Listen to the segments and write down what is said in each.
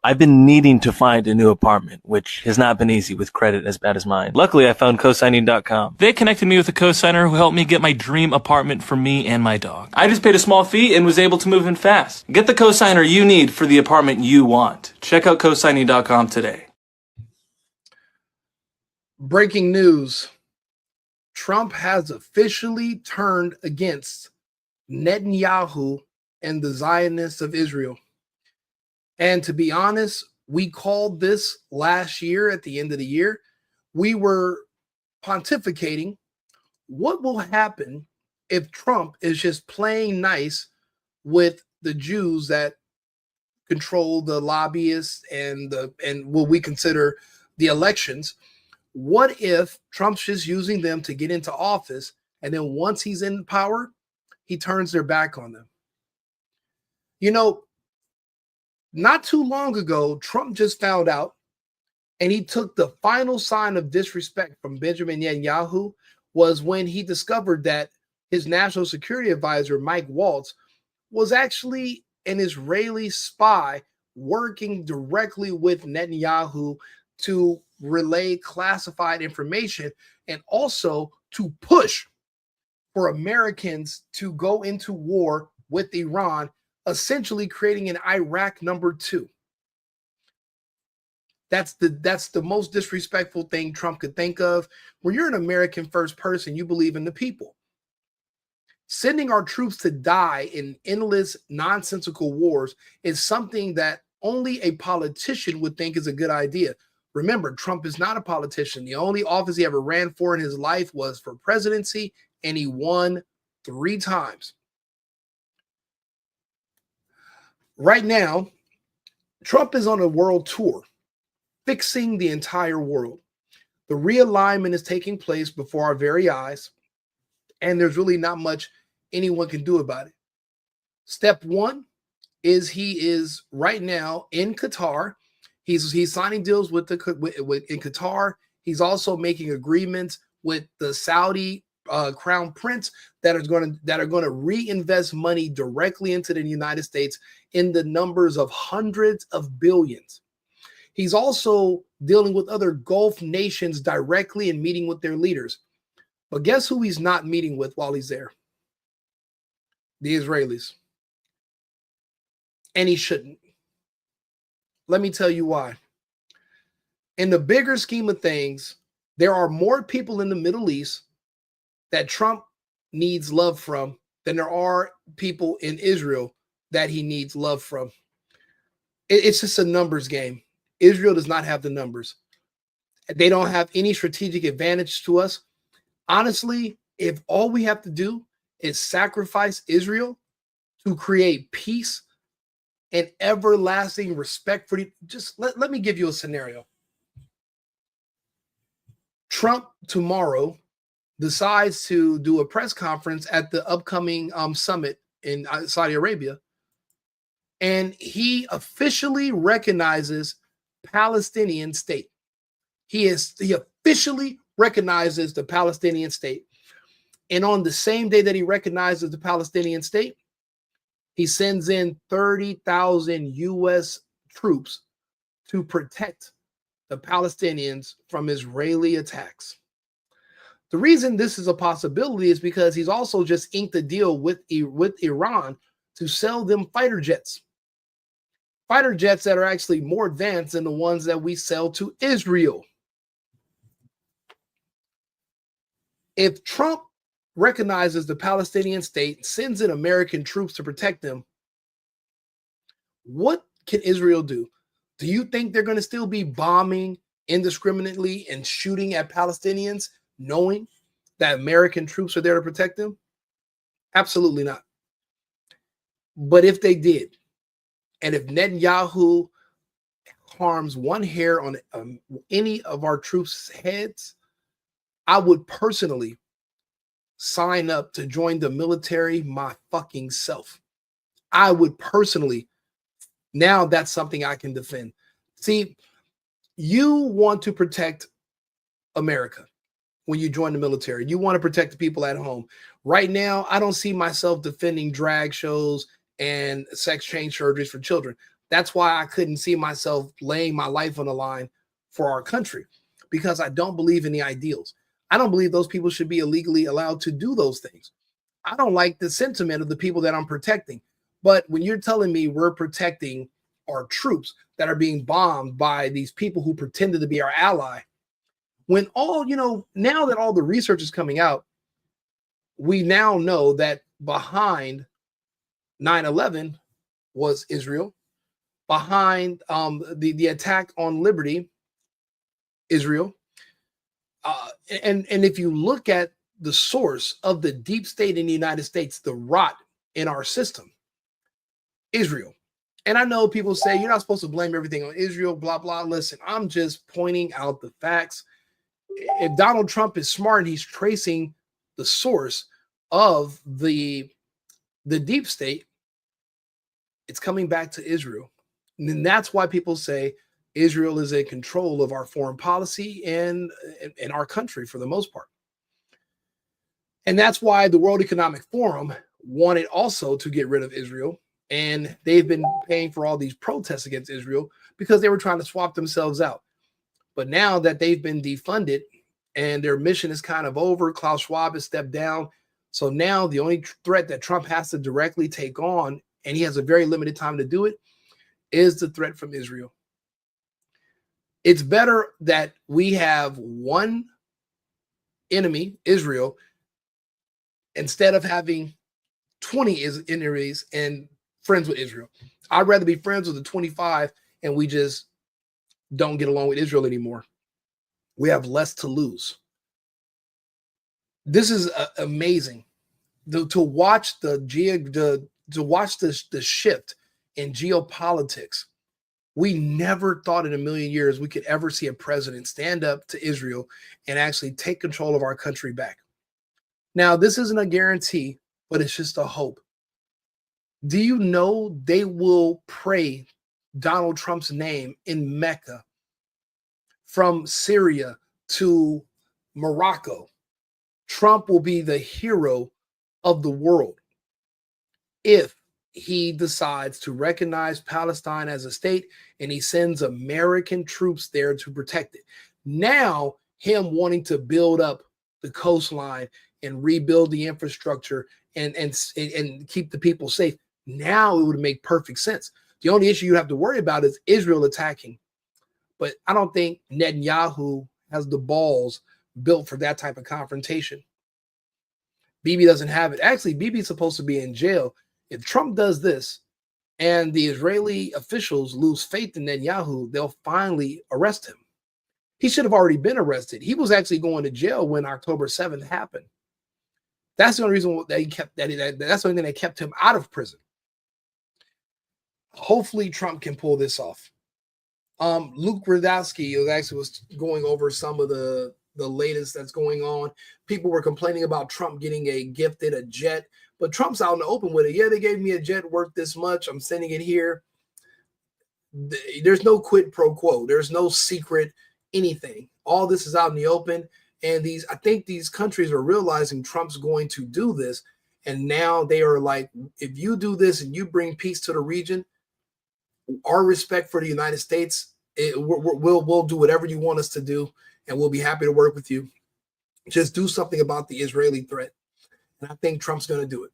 I've been needing to find a new apartment, which has not been easy with credit as bad as mine. Luckily, I found cosigning.com. They connected me with a cosigner who helped me get my dream apartment for me and my dog. I just paid a small fee and was able to move in fast. Get the cosigner you need for the apartment you want. Check out cosigning.com today. Breaking news. Trump has officially turned against Netanyahu and the Zionists of Israel. And to be honest, we called this last year at the end of the year. We were pontificating what will happen if Trump is just playing nice with the Jews that control the lobbyists and what we consider the elections. What if Trump's just using them to get into office, and then once he's in power, he turns their back on them? You know, not too long ago, Trump just found out, and he took the final sign of disrespect from Benjamin Netanyahu was when he discovered that his national security advisor, Mike Waltz, was actually an Israeli spy working directly with Netanyahu to relay classified information and also to push for Americans to go into war with Iran, essentially creating an Iraq #2. That's the most disrespectful thing Trump could think of. When you're an American first person, you believe in the people. Sending our troops to die in endless nonsensical wars is something that only a politician would think is a good idea. Remember, Trump is not a politician. The only office he ever ran for in his life was for presidency, and he won 3 times. Right now, Trump is on a world tour, fixing the entire world. The realignment is taking place before our very eyes, and there's really not much anyone can do about it. Step 1 is he is right now in Qatar. He's signing deals in Qatar. He's also making agreements with the Saudi crown prince that are going to reinvest money directly into the United States in the numbers of hundreds of billions. He's also dealing with other Gulf nations directly and meeting with their leaders. But guess who he's not meeting with while he's there? The Israelis. And he shouldn't. Let me tell you why. In the bigger scheme of things, there are more people in the Middle East that Trump needs love from than there are people in Israel that he needs love from. It's just a numbers game. Israel does not have the numbers. They don't have any strategic advantage to us. Honestly, if all we have to do is sacrifice Israel to create peace and everlasting respect for you, just let me give you a scenario. Trump tomorrow decides to do a press conference at the upcoming summit in Saudi Arabia, and he officially recognizes Palestinian state. He officially recognizes the Palestinian state. And on the same day that he recognizes the Palestinian state, he sends in 30,000 U.S. troops to protect the Palestinians from Israeli attacks. The reason this is a possibility is because he's also just inked a deal with Iran to sell them fighter jets. Fighter jets that are actually more advanced than the ones that we sell to Israel. If Trump recognizes the Palestinian state, sends in American troops to protect them, what can Israel do? Do you think they're going to still be bombing indiscriminately and shooting at Palestinians, knowing that American troops are there to protect them? Absolutely not. But if they did, and if Netanyahu harms one hair on any of our troops' heads, I would personally sign up to join the military my fucking self. I would personally. Now that's something I can defend. See, you want to protect America when you join the military. You want to protect the people at home. Right now, I don't see myself defending drag shows and sex change surgeries for children. That's why I couldn't see myself laying my life on the line for our country, because I don't believe in the ideals. I don't believe those people should be illegally allowed to do those things. I don't like the sentiment of the people that I'm protecting. But when you're telling me we're protecting our troops that are being bombed by these people who pretended to be our ally, when all, now that all the research is coming out, we now know that behind 9/11 was Israel. Behind the attack on Liberty, Israel. And if you look at the source of the deep state in the United States, the rot in our system, Israel. And I know people say you're not supposed to blame everything on Israel, blah, blah. Listen, I'm just pointing out the facts. If Donald Trump is smart, he's tracing the source of the deep state, it's coming back to Israel. And then that's why people say Israel is in control of our foreign policy and our country for the most part. And that's why the World Economic Forum wanted also to get rid of Israel. And they've been paying for all these protests against Israel because they were trying to swap themselves out. But now that they've been defunded and their mission is kind of over, Klaus Schwab has stepped down. So now the only threat that Trump has to directly take on, and he has a very limited time to do it, is the threat from Israel. It's better that we have one enemy, Israel, instead of having 20 enemies and friends with Israel. I'd rather be friends with the 25 and we just don't get along with Israel anymore. We have less to lose. This is amazing to watch the shift in geopolitics. We never thought in a million years we could ever see a president stand up to Israel and actually take control of our country back. Now, this isn't a guarantee, but it's just a hope. Do you know they will pray Donald Trump's name in Mecca, from Syria to Morocco? Trump will be the hero of the world if he decides to recognize Palestine as a state and he sends American troops there to protect it. Now, him wanting to build up the coastline and rebuild the infrastructure and keep the people safe, now it would make perfect sense. The only issue you have to worry about is Israel attacking. But I don't think Netanyahu has the balls built for that type of confrontation. Bibi doesn't have it. Actually, Bibi's supposed to be in jail. If Trump does this and the Israeli officials lose faith in Netanyahu, they'll finally arrest him. He should have already been arrested. He was actually going to jail when October 7th happened. That's the only reason that he kept that's the only thing that kept him out of prison. Hopefully Trump can pull this off. Luke Radowski was going over some of the latest that's going on. People were complaining about Trump getting gifted a jet, but Trump's out in the open with it. Yeah, they gave me a jet worth this much. I'm sending it here. There's no quid pro quo. There's no secret anything. All this is out in the open. And I think these countries are realizing Trump's going to do this. And now they are like, if you do this and you bring peace to the region, our respect for the United States, we'll do whatever you want us to do, and we'll be happy to work with you. Just do something about the Israeli threat. And I think Trump's going to do it.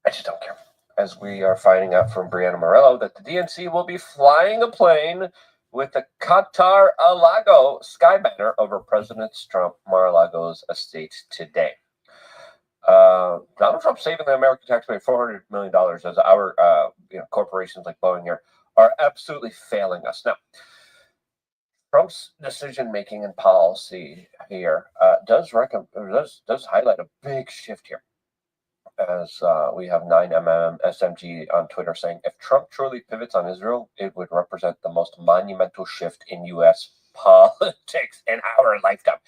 I just don't care. As we are finding out from Brianna Morello that the DNC will be flying a plane with the Qatar Alago sky banner over President Trump Mar-a-Lago's estate today. Donald Trump saving the American taxpayer $400 million as our corporations like Boeing here are absolutely failing us. Now, Trump's decision-making and policy here does highlight a big shift here. As we have 9MMSMG on Twitter saying, if Trump truly pivots on Israel, it would represent the most monumental shift in U.S. politics in our lifetime.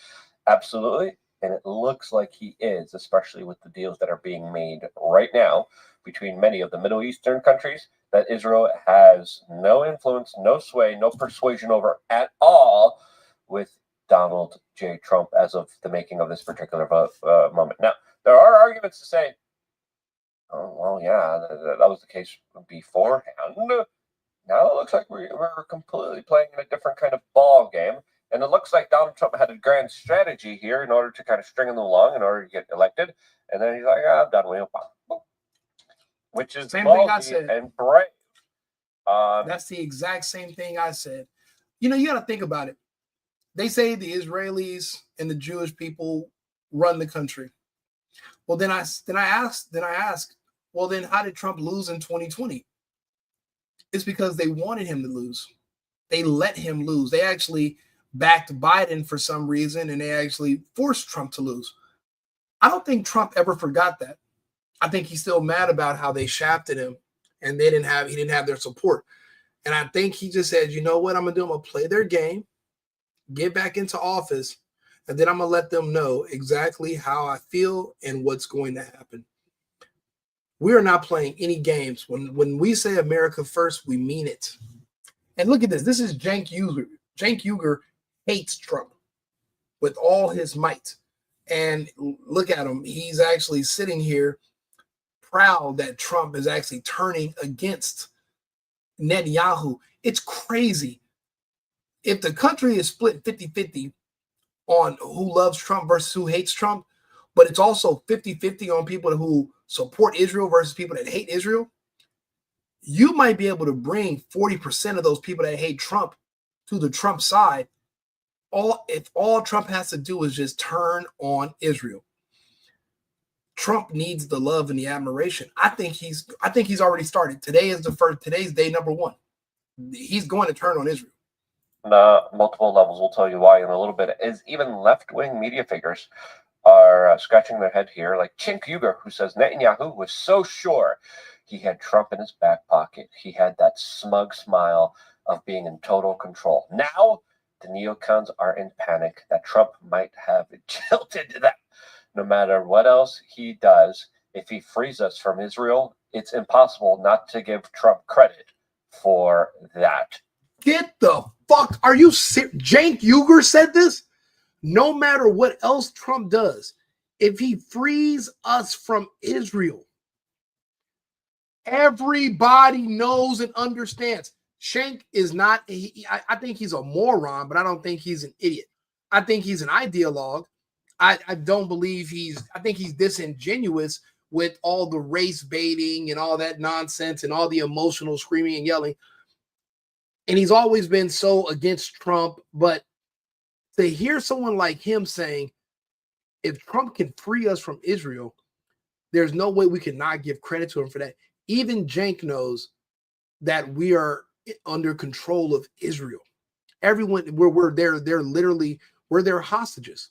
Absolutely. And it looks like he is, especially with the deals that are being made right now between many of the Middle Eastern countries that Israel has no influence, no sway, no persuasion over at all with Donald J. Trump as of the making of this particular moment. Now, there are arguments to say Oh, well, yeah, that was the case beforehand. Now it looks like we're completely playing in a different kind of ball game. And it looks like Donald Trump had a grand strategy here in order to kind of string them along in order to get elected. And then he's like, I'm done with you. Which is Same thing I ballsy said. and brave. That's the exact same thing I said. You know, you got to think about it. They say the Israelis and the Jewish people run the country. Well, then I ask, well, then how did Trump lose in 2020? It's because they wanted him to lose. They let him lose. They actually backed Biden for some reason, and they actually forced Trump to lose. I don't think Trump ever forgot that. I think he's still mad about how they shafted him, and he didn't have their support. And I think he just said, you know what I'm gonna do? I'm gonna play their game, get back into office, and then I'm gonna let them know exactly how I feel and what's going to happen. We are not playing any games. When we say America first, we mean it. And look at this. This is Cenk Uygur. Cenk Uygur hates Trump with all his might. And look at him. He's actually sitting here proud that Trump is actually turning against Netanyahu. It's crazy. If the country is split 50-50 on who loves Trump versus who hates Trump, but it's also 50-50 on people who support Israel versus people that hate Israel, you might be able to bring 40% of those people that hate Trump to the Trump side. If all Trump has to do is just turn on Israel. Trump needs the love and the admiration. I think he's already started. Today's day number one. He's going to turn on Israel. Multiple levels. We'll tell you why in a little bit. Is even left-wing media figures are scratching their head here, like Cenk Uygur, who says Netanyahu was so sure he had Trump in his back pocket. He had that smug smile of being in total control. Now, the neocons are in panic that Trump might have jilted them. No matter what else he does, if he frees us from Israel, it's impossible not to give Trump credit for that. Get the fuck, are you serious? Cenk Uygur said this? No matter what else Trump does, if he frees us from Israel, everybody knows and understands. Cenk is not, I think he's a moron, but I don't think he's an idiot. I think he's an ideologue. I don't believe I think he's disingenuous with all the race baiting and all that nonsense and all the emotional screaming and yelling. And he's always been so against Trump, but to hear someone like him saying, if Trump can free us from Israel, there's no way we could not give credit to him for that. Even Cenk knows that we are under control of Israel. Everyone, we're their hostages.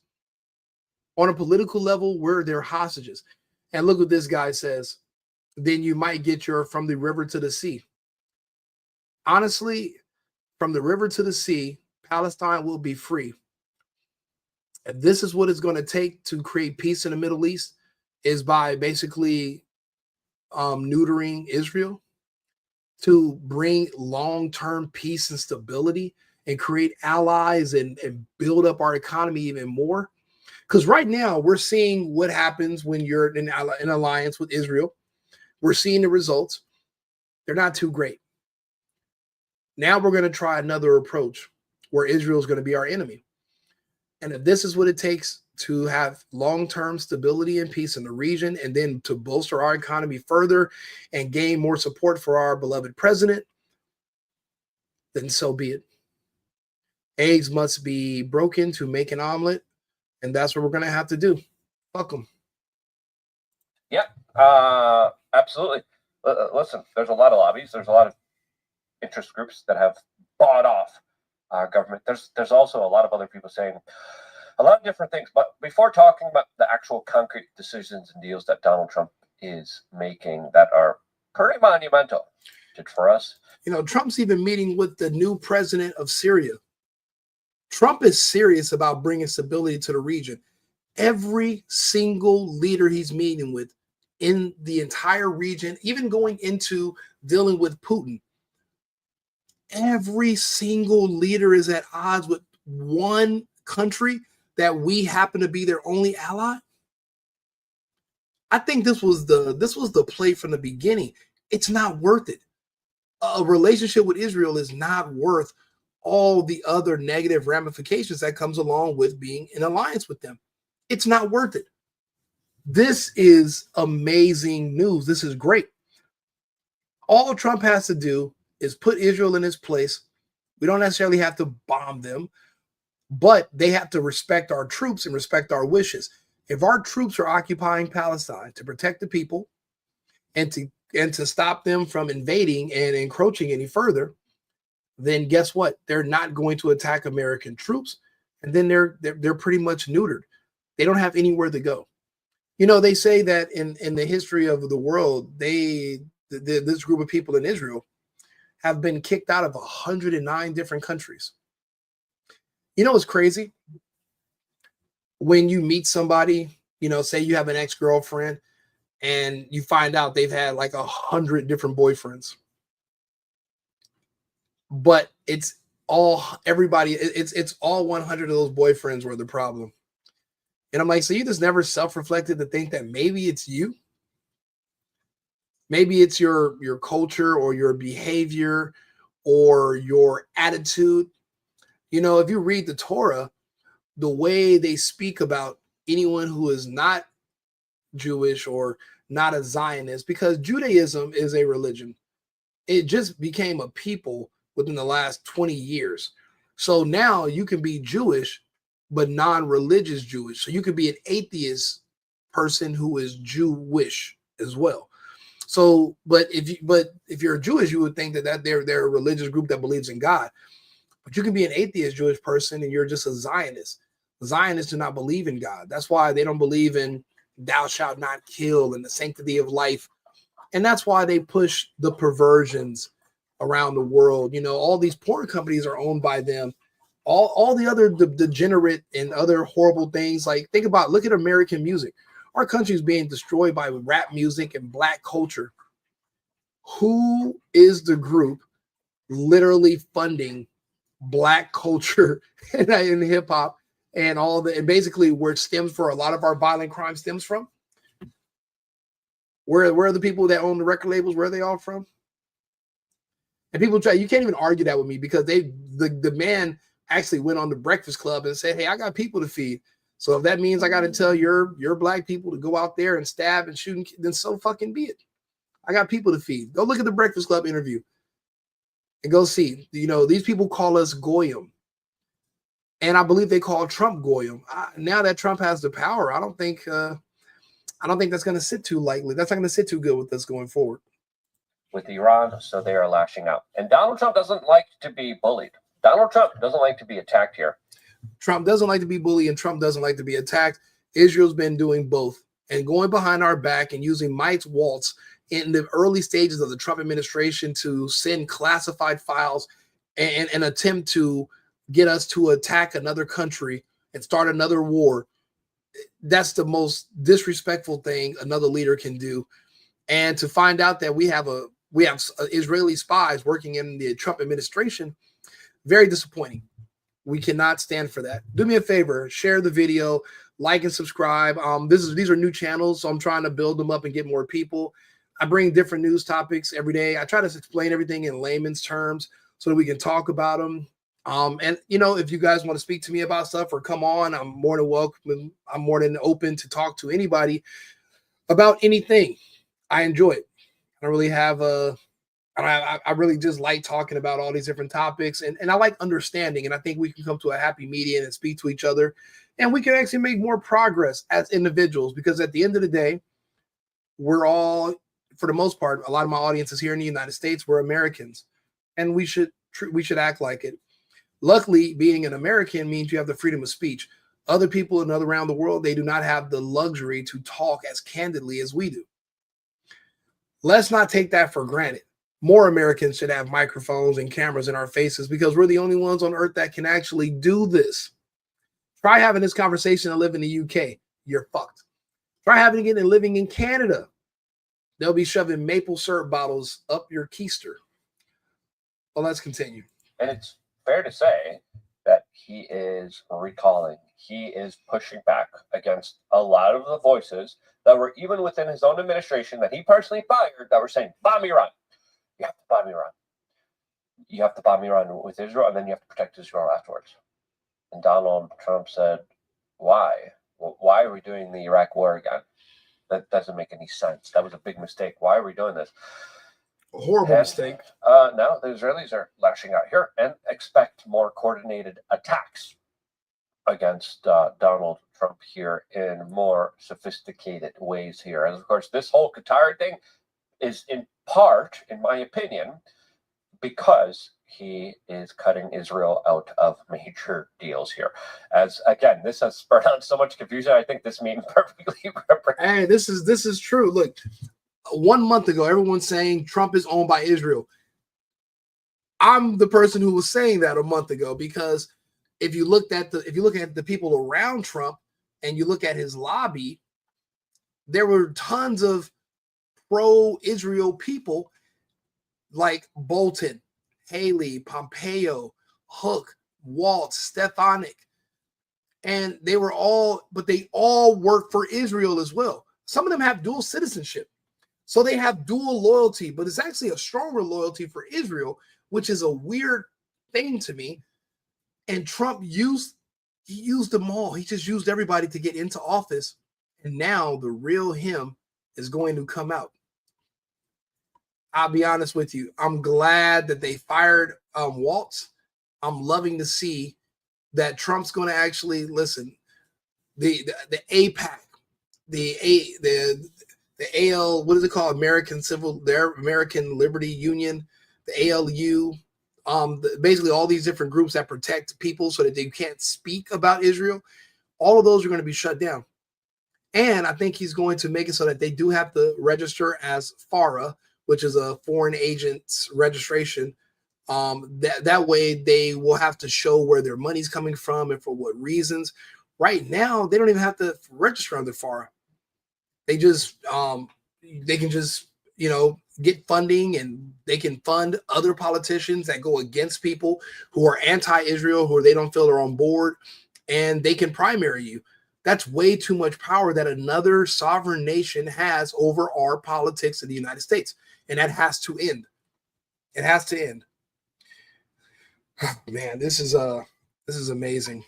On a political level, we're their hostages. And look what this guy says. Then you might get your from the river to the sea. Honestly, from the river to the sea, Palestine will be free. And this is what it's going to take to create peace in the Middle East, is by basically neutering Israel, to bring long-term peace and stability and create allies and build up our economy even more. Because right now we're seeing what happens when you're in an alliance with Israel. We're seeing the results. They're not too great. Now we're going to try another approach where Israel is going to be our enemy. And if this is what it takes to have long-term stability and peace in the region, and then to bolster our economy further and gain more support for our beloved president, then so be it. Eggs must be broken to make an omelet, and that's what we're going to have to do. Fuck them. Yeah, absolutely. Listen, there's a lot of lobbies. There's a lot of interest groups that have bought off our government. There's also a lot of other people saying a lot of different things. But before talking about the actual concrete decisions and deals that Donald Trump is making that are pretty monumental for us. You know, Trump's even meeting with the new president of Syria. Trump is serious about bringing stability to the region. Every single leader he's meeting with in the entire region, even going into dealing with Putin, every single leader is at odds with one country that we happen to be their only ally. I think this was the play from the beginning. It's not worth it. A relationship with Israel is not worth all the other negative ramifications that comes along with being in alliance with them. It's not worth it. This is amazing news. This is great. All Trump has to do is put Israel in its place. We don't necessarily have to bomb them, but they have to respect our troops and respect our wishes. If our troops are occupying Palestine to protect the people and to stop them from invading and encroaching any further, then guess what? They're not going to attack American troops, and then they're pretty much neutered. They don't have anywhere to go. You know, they say that in the history of the world, this group of people in Israel have been kicked out of 109 different countries. You know what's crazy? When you meet somebody, you know, say you have an ex-girlfriend and you find out they've had like 100 different boyfriends. But it's all 100 of those boyfriends were the problem. And I'm like, so you just never self-reflected to think that maybe it's you? Maybe it's your culture or your behavior or your attitude. You know, if you read the Torah, the way they speak about anyone who is not Jewish or not a Zionist, because Judaism is a religion. It just became a people within the last 20 years. So now you can be Jewish, but non-religious Jewish. So you could be an atheist person who is Jewish as well. So, but if you're Jewish, you would think that they're a religious group that believes in God. But you can be an atheist Jewish person and you're just a Zionist. Zionists do not believe in God. That's why they don't believe in thou shalt not kill and the sanctity of life. And that's why they push the perversions around the world. You know, all these porn companies are owned by them. All the other degenerate and other horrible things. Like, look at American music. Our country is being destroyed by rap music and black culture. Who is the group literally funding black culture and hip hop and and basically where it stems for a lot of our violent crime stems from? Where are the people that own the record labels? Where are they all from? And people you can't even argue that with me because the man actually went on the Breakfast Club and said, hey, I got people to feed. So if that means I got to tell your black people to go out there and stab and shoot, then so fucking be it. I got people to feed. Go look at the Breakfast Club interview and go see. You know, these people call us Goyim. And I believe they call Trump Goyim. Now that Trump has the power, I don't think that's going to sit too lightly. That's not going to sit too good with us going forward. With Iran, so they are lashing out. And Donald Trump doesn't like to be bullied. Donald Trump doesn't like to be attacked here. Trump doesn't like to be bullied and Trump doesn't like to be attacked. Israel's been doing both and going behind our back and using Mike's waltz in the early stages of the Trump administration to send classified files and attempt to get us to attack another country and start another war. That's the most disrespectful thing another leader can do. And to find out that we have Israeli spies working in the Trump administration, very disappointing. We cannot stand for that. Do me a favor, share the video, like and subscribe. These are new channels, so I'm trying to build them up and get more people. I bring different news topics every day. I try to explain everything in layman's terms so that we can talk about them. And you know, if you guys want to speak to me about stuff or come on, I'm more than welcome. I'm more than open to talk to anybody about anything. I enjoy it. I don't really have I really just like talking about all these different topics and I like understanding. And I think we can come to a happy median and speak to each other and we can actually make more progress as individuals, because at the end of the day, we're all, for the most part, a lot of my audience is here in the United States. We're Americans and we should act like it. Luckily, being an American means you have the freedom of speech. Other people around the world, they do not have the luxury to talk as candidly as we do. Let's not take that for granted. More Americans should have microphones and cameras in our faces because we're the only ones on earth that can actually do this. Try having this conversation and live in the UK. You're fucked. Try having it and living in Canada. They'll be shoving maple syrup bottles up your keister. Well, let's continue. And it's fair to say that he is recalling, he is pushing back against a lot of the voices that were even within his own administration that he personally fired that were saying, bomb Iran. You have to bomb Iran. You have to bomb Iran with Israel, and then you have to protect Israel afterwards. And Donald Trump said, why? Why are we doing the Iraq war again? That doesn't make any sense. That was a big mistake. Why are we doing this? A horrible mistake. Now the Israelis are lashing out here and expect more coordinated attacks against Donald Trump here in more sophisticated ways here. And of course, this whole Qatar thing is in part, in my opinion, because he is cutting Israel out of major deals here. As again, this has spurred on so much confusion. I think this meme perfectly represents. Hey, this is true. Look, 1 month ago, everyone's saying Trump is owned by Israel. I'm the person who was saying that a month ago, because if you look at the people around Trump and you look at his lobby, there were tons of pro-Israel people like Bolton, Haley, Pompeo, Hook, Waltz, Stefanik, and they all work for Israel as well. Some of them have dual citizenship, so they have dual loyalty, but it's actually a stronger loyalty for Israel, which is a weird thing to me. And Trump used them all. He just used everybody to get into office, and now the real him is going to come out. I'll be honest with you. I'm glad that they fired Waltz. I'm loving to see that Trump's going to actually listen. The APAC, the AL, what is it called? American Liberty Union, the ALU, basically all these different groups that protect people so that they can't speak about Israel. All of those are going to be shut down. And I think he's going to make it so that they do have to register as FARA, which is a foreign agent's registration. That way they will have to show where their money's coming from and for what reasons. Right now, they don't even have to register under FARA. They just they can just get funding, and they can fund other politicians that go against people who are anti-Israel, who they don't feel are on board, and they can primary you. That's way too much power that another sovereign nation has over our politics in the United States. And that has to end. It has to end. Man, this is amazing.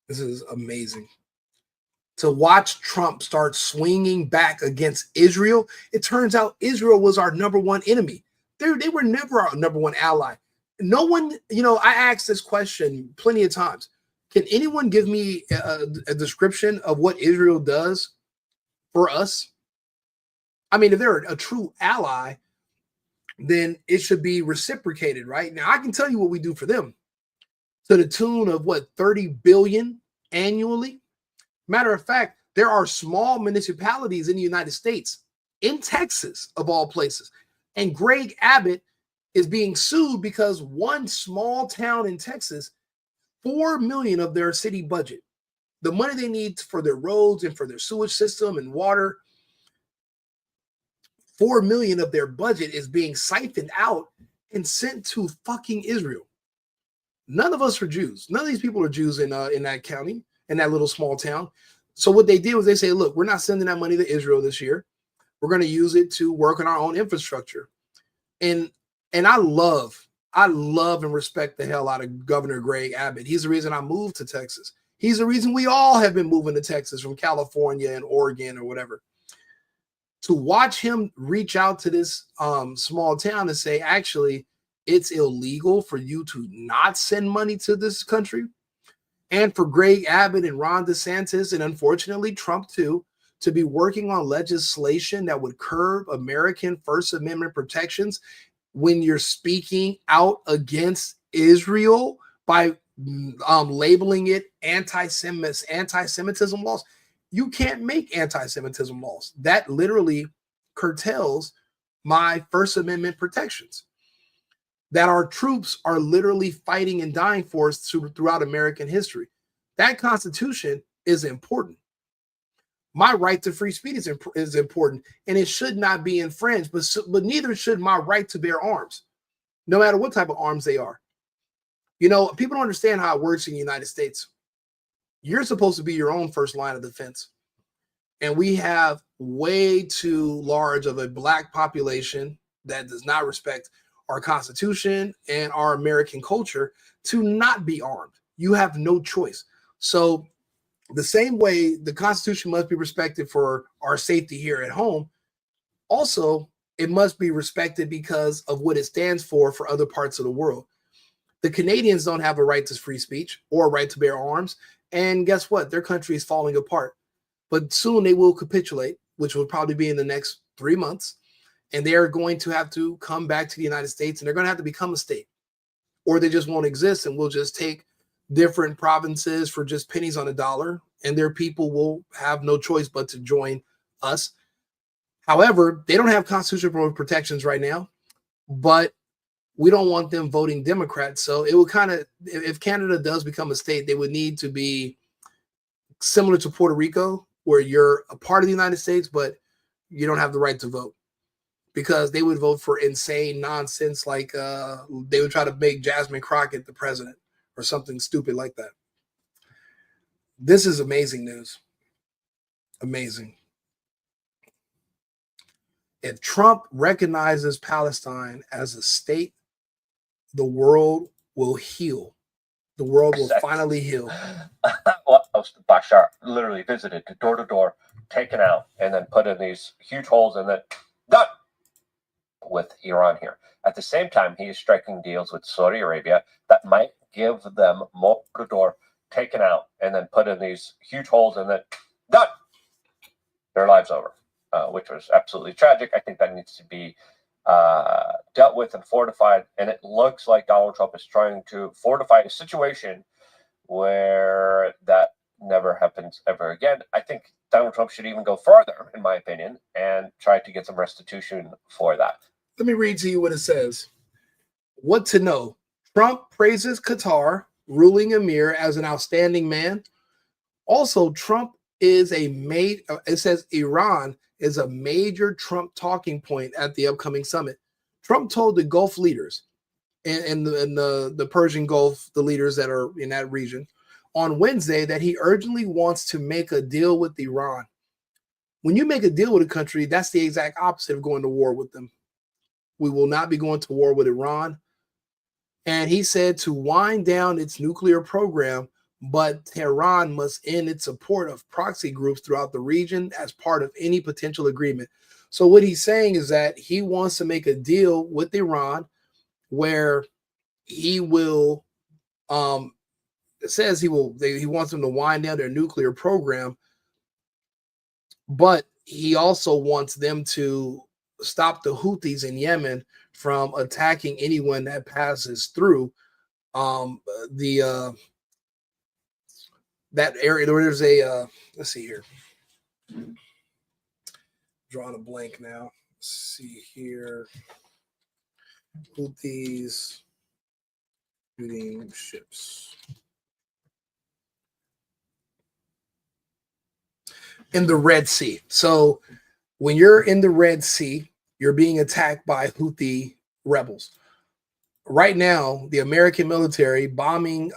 This is amazing. To watch Trump start swinging back against Israel, it turns out Israel was our number one enemy. They were never our number one ally. No one, I asked this question plenty of times. Can anyone give me a description of what Israel does for us? I mean, if they're a true ally, then it should be reciprocated, right? Now, I can tell you what we do for them to the tune of, 30 billion annually? Matter of fact, there are small municipalities in the United States, in Texas, of all places. And Greg Abbott is being sued because one small town in Texas, $4 million of their city budget, the money they need for their roads and for their sewage system and water, $4 million of their budget is being siphoned out and sent to fucking Israel. None of us are Jews. None of these people are Jews in that county, in that little small town. So what they did was they say, look, we're not sending that money to Israel this year. We're going to use it to work on our own infrastructure. And I love and respect the hell out of Governor Greg Abbott. He's the reason I moved to Texas. He's the reason we all have been moving to Texas from California and Oregon or whatever. To watch him reach out to this small town and say, actually, it's illegal for you to not send money to this country. And for Greg Abbott and Ron DeSantis, and unfortunately Trump too, to be working on legislation that would curb American First Amendment protections when you're speaking out against Israel by labeling it anti-Semitism laws. You can't make anti-Semitism laws. That literally curtails my First Amendment protections that our troops are literally fighting and dying for us throughout American history. That Constitution is important. My right to free speech is important, and it should not be infringed, but neither should my right to bear arms, no matter what type of arms they are. You know, people don't understand how it works in the United States. You're supposed to be your own first line of defense. And we have way too large of a black population that does not respect our Constitution and our American culture to not be armed. You have no choice. So the same way the Constitution must be respected for our safety here at home, also it must be respected because of what it stands for other parts of the world. The Canadians don't have a right to free speech or a right to bear arms. And guess what? Their country is falling apart. But soon they will capitulate, which will probably be in the next 3 months. And they are going to have to come back to the United States, and they're going to have to become a state. Or they just won't exist, and we'll just take different provinces for just pennies on a dollar, and their people will have no choice but to join us. However, they don't have constitutional protections right now, but we don't want them voting Democrat. So it would kind of, if Canada does become a state, they would need to be similar to Puerto Rico, where you're a part of the United States, but you don't have the right to vote, because they would vote for insane nonsense like they would try to make Jasmine Crockett the president or something stupid like that. This is amazing news. Amazing. If Trump recognizes Palestine as a state, the world will heal. The world will finally heal. Well, Bashar literally visited door to door, taken out, and then put in these huge holes, and then done with Iran here. At the same time, he is striking deals with Saudi Arabia that might give them more door to door, taken out, and then put in these huge holes, and then done. Their lives over, which was absolutely tragic. I think that needs to be dealt with and fortified, and it looks like Donald Trump is trying to fortify a situation where that never happens ever again. I think Donald Trump should even go further, in my opinion, and try to get some restitution for that. Let me read to you what it says. What to know. Trump praises Qatar, ruling emir, as an outstanding man. Also, Trump is it says Iran is a major Trump talking point at the upcoming summit. Trump told the Gulf leaders and the Persian Gulf, the leaders that are in that region, on Wednesday that he urgently wants to make a deal with Iran. When you make a deal with a country, that's the exact opposite of going to war with them. We will not be going to war with Iran. And he said to wind down its nuclear program, but Tehran must end its support of proxy groups throughout the region as part of any potential agreement. So what he's saying is that he wants to make a deal with Iran where he will, it says he wants them to wind down their nuclear program, but he also wants them to stop the Houthis in Yemen from attacking anyone that passes through that area. There's a let's see here. Drawing a blank now. Let's see here. Houthis shooting ships in the Red Sea. So when you're in the Red Sea, you're being attacked by Houthi rebels. Right now, the American military bombing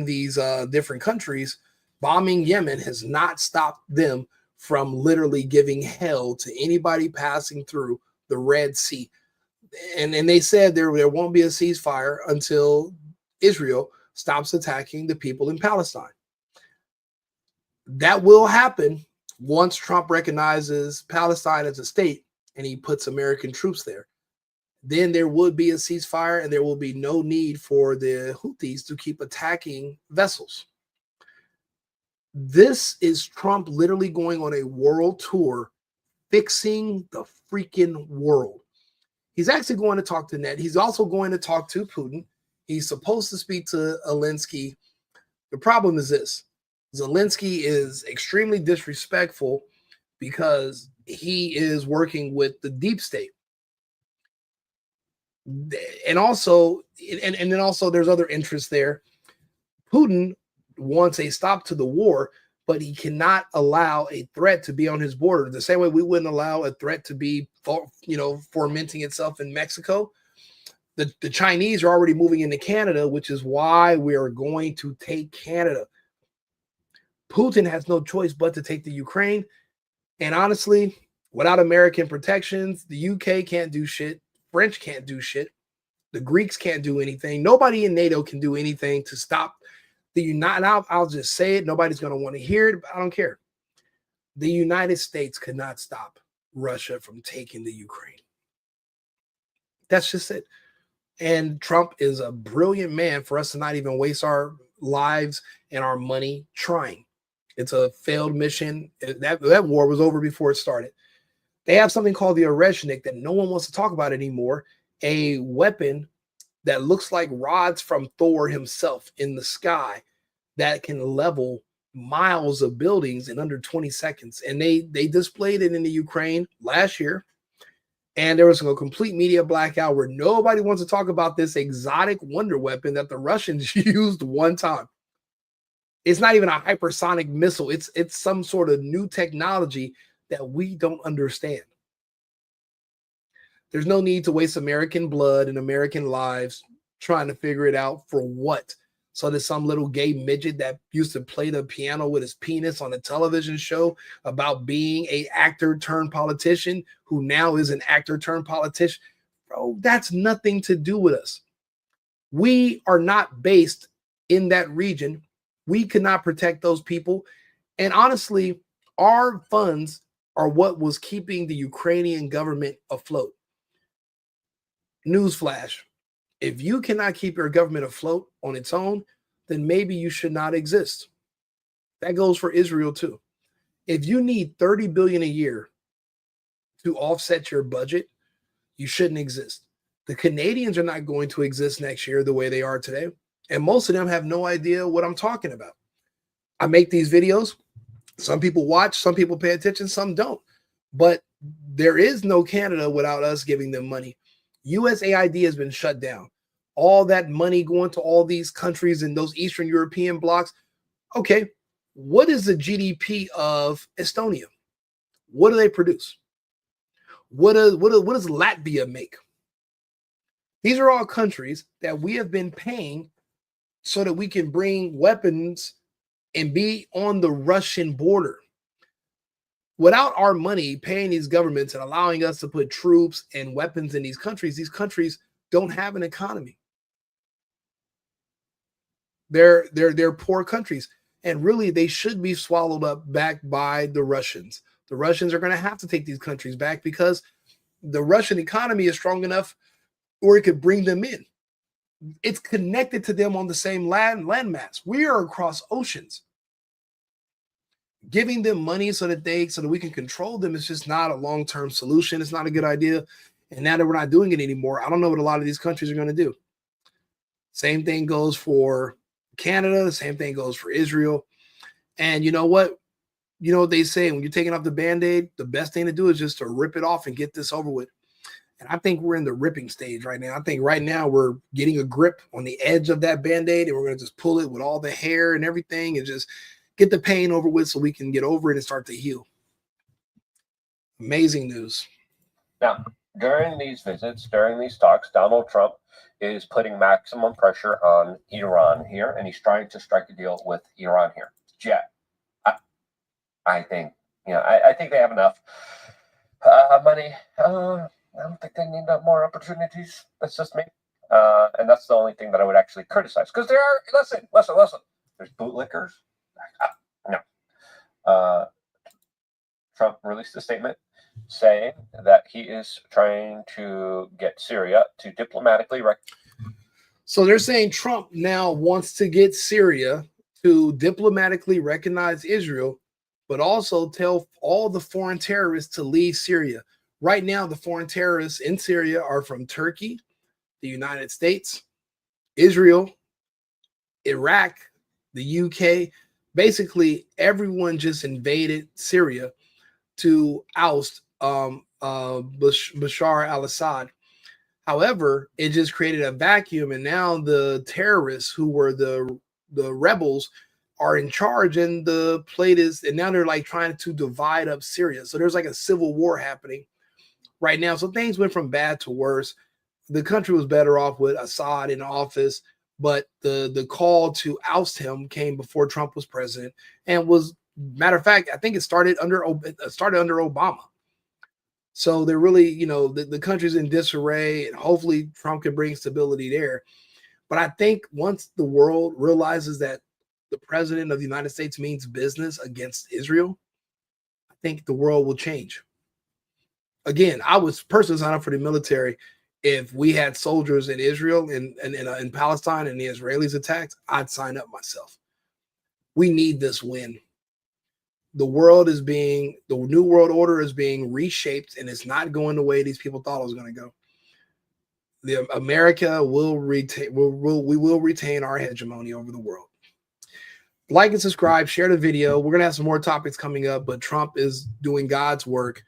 these different countries, bombing Yemen has not stopped them from literally giving hell to anybody passing through the Red Sea. And they said there won't be a ceasefire until Israel stops attacking the people in Palestine. That will happen once Trump recognizes Palestine as a state and he puts American troops there. Then there would be a ceasefire and there will be no need for the Houthis to keep attacking vessels. This is Trump literally going on a world tour, fixing the freaking world. He's actually going to talk to Ned. He's also going to talk to Putin. He's supposed to speak to Zelensky. The problem is this. Zelensky is extremely disrespectful because he is working with the deep state. And also, and then also there's other interests there. Putin wants a stop to the war, but he cannot allow a threat to be on his border. The same way we wouldn't allow a threat to be, fomenting itself in Mexico. The Chinese are already moving into Canada, which is why we are going to take Canada. Putin has no choice but to take the Ukraine. And honestly, without American protections, the UK can't do shit. French can't do shit. The Greeks can't do anything. Nobody in NATO can do anything to stop the United. I'll just say it. Nobody's going to want to hear it, but I don't care. The United States could not stop Russia from taking the Ukraine. That's just it. And Trump is a brilliant man for us to not even waste our lives and our money trying. It's a failed mission. That war was over before it started. They have something called the Oreshnik that no one wants to talk about anymore, a weapon that looks like rods from Thor himself in the sky that can level miles of buildings in under 20 seconds. And they displayed it in the Ukraine last year. And there was a complete media blackout where nobody wants to talk about this exotic wonder weapon that the Russians used one time. It's not even a hypersonic missile. It's some sort of new technology that we don't understand. There's no need to waste American blood and American lives trying to figure it out for what? So there's some little gay midget that used to play the piano with his penis on a television show about being an actor turned politician who now is an actor turned politician. Bro, that's nothing to do with us. We are not based in that region. We cannot protect those people. And honestly, our funds are what was keeping the Ukrainian government afloat. Newsflash. If you cannot keep your government afloat on its own, then maybe you should not exist. That goes for Israel too. If you need $30 billion a year to offset your budget, you shouldn't exist. The Canadians are not going to exist next year the way they are today. And most of them have no idea what I'm talking about. I make these videos. Some people watch, some people pay attention, some don't. But there is no Canada without us giving them money. USAID has been shut down. All that money going to all these countries in those Eastern European blocks. Okay, what is the GDP of Estonia? What do they produce? What does Latvia make? These are all countries that we have been paying so that we can bring weapons and be on the Russian border. Without our money paying these governments and allowing us to put troops and weapons in these countries don't have an economy. They're poor countries. And really, they should be swallowed up back by the Russians. The Russians are going to have to take these countries back because the Russian economy is strong enough where it could bring them in. It's connected to them on the same landmass. We are across oceans. Giving them money so that we can control them is just not a long-term solution. It's not a good idea. And now that we're not doing it anymore, I don't know what a lot of these countries are going to do. Same thing goes for Canada. The same thing goes for Israel. And you know what? You know what they say, when you're taking off the Band-Aid, the best thing to do is just to rip it off and get this over with. And I think we're in the ripping stage right now. I think right now we're getting a grip on the edge of that Band-Aid, and we're going to just pull it with all the hair and everything and just get the pain over with so we can get over it and start to heal. Amazing news. Now, during these visits, during these talks, Donald Trump is putting maximum pressure on Iran here, and he's trying to strike a deal with Iran here. Yeah, I think, I think they have enough money. I don't think they need more opportunities. That's just me. And that's the only thing that I would actually criticize. Because there are, listen. There's bootlickers. No. Trump released a statement saying that he is trying to get Syria to diplomatically So they're saying Trump now wants to get Syria to diplomatically recognize Israel, but also tell all the foreign terrorists to leave Syria. Right now, the foreign terrorists in Syria are from Turkey, the United States, Israel, Iraq, the UK. Basically, everyone just invaded Syria to oust Bashar al-Assad. However, it just created a vacuum, and now the terrorists who were the rebels are in charge, and the plate is, and now they're like trying to divide up Syria. So there's like a civil war happening right now. So things went from bad to worse. the country was better off with Assad in office, but the call to oust him came before Trump was president, and was, matter of fact, I think it started under Obama. So they're really, you know, the country's in disarray, and hopefully Trump can bring stability there. But I think once the world realizes that the president of the United States means business against Israel, I think the world will change. Again, I was personally signed up for the military. If we had soldiers in Israel and in Palestine and the Israelis attacked, I'd sign up myself. We need this win. The new world order is being reshaped, and it's not going the way these people thought it was going to go. America will retain, we will retain our hegemony over the world. Like and subscribe, share the video. We're going to have some more topics coming up, but Trump is doing God's work,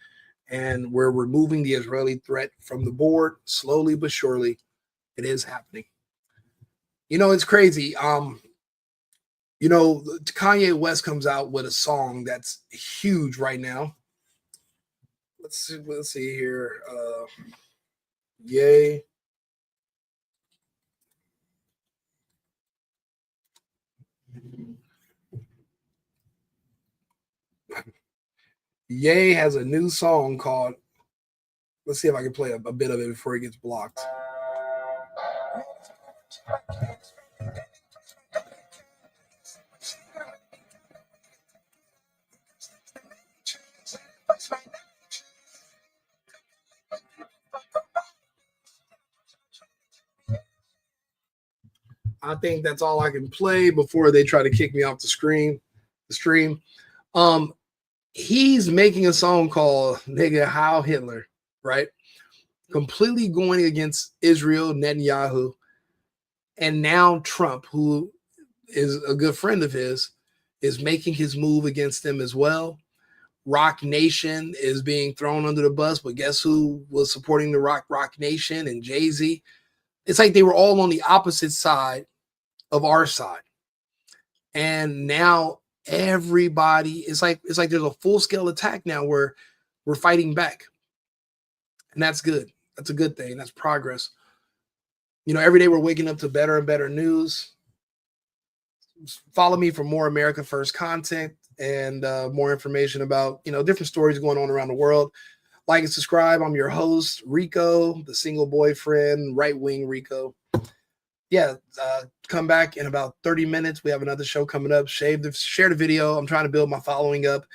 and we're removing the Israeli threat from the board slowly but surely. It is happening. You know, it's crazy. You know, Kanye West comes out with a song that's huge right now. Let's see here. Yay. Ye has a new song called, let's see if I can play a bit of it before it gets blocked. I think that's all I can play before they try to kick me off the stream. He's making a song called Nigga How Hitler, right? Completely going against Israel, Netanyahu. And now Trump, who is a good friend of his, is making his move against them as well. Rock Nation is being thrown under the bus, but guess who was supporting the Rock Nation? And Jay-Z. It's like they were all on the opposite side of our side. And now everybody, it's like there's a full-scale attack now where we're fighting back. And that's good. That's a good thing. That's progress. You know, every day we're waking up to better and better news. Follow me for more America First content and more information about, you know, different stories going on around the world. Like and subscribe. I'm your host, Rico, the single boyfriend, right wing Rico. Yeah, come back in about 30 minutes. We have another show coming up. Share the video. I'm trying to build my following up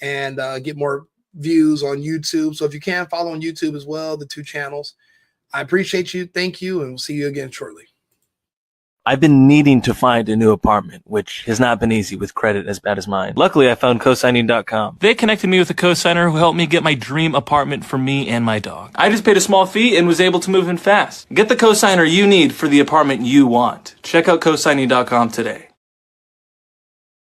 and get more views on YouTube. So if you can, follow on YouTube as well, the 2 channels. I appreciate you. Thank you. And we'll see you again shortly. I've been needing to find a new apartment, which has not been easy with credit as bad as mine. Luckily, I found cosigning.com. They connected me with a cosigner who helped me get my dream apartment for me and my dog. I just paid a small fee and was able to move in fast. Get the cosigner you need for the apartment you want. Check out cosigning.com today.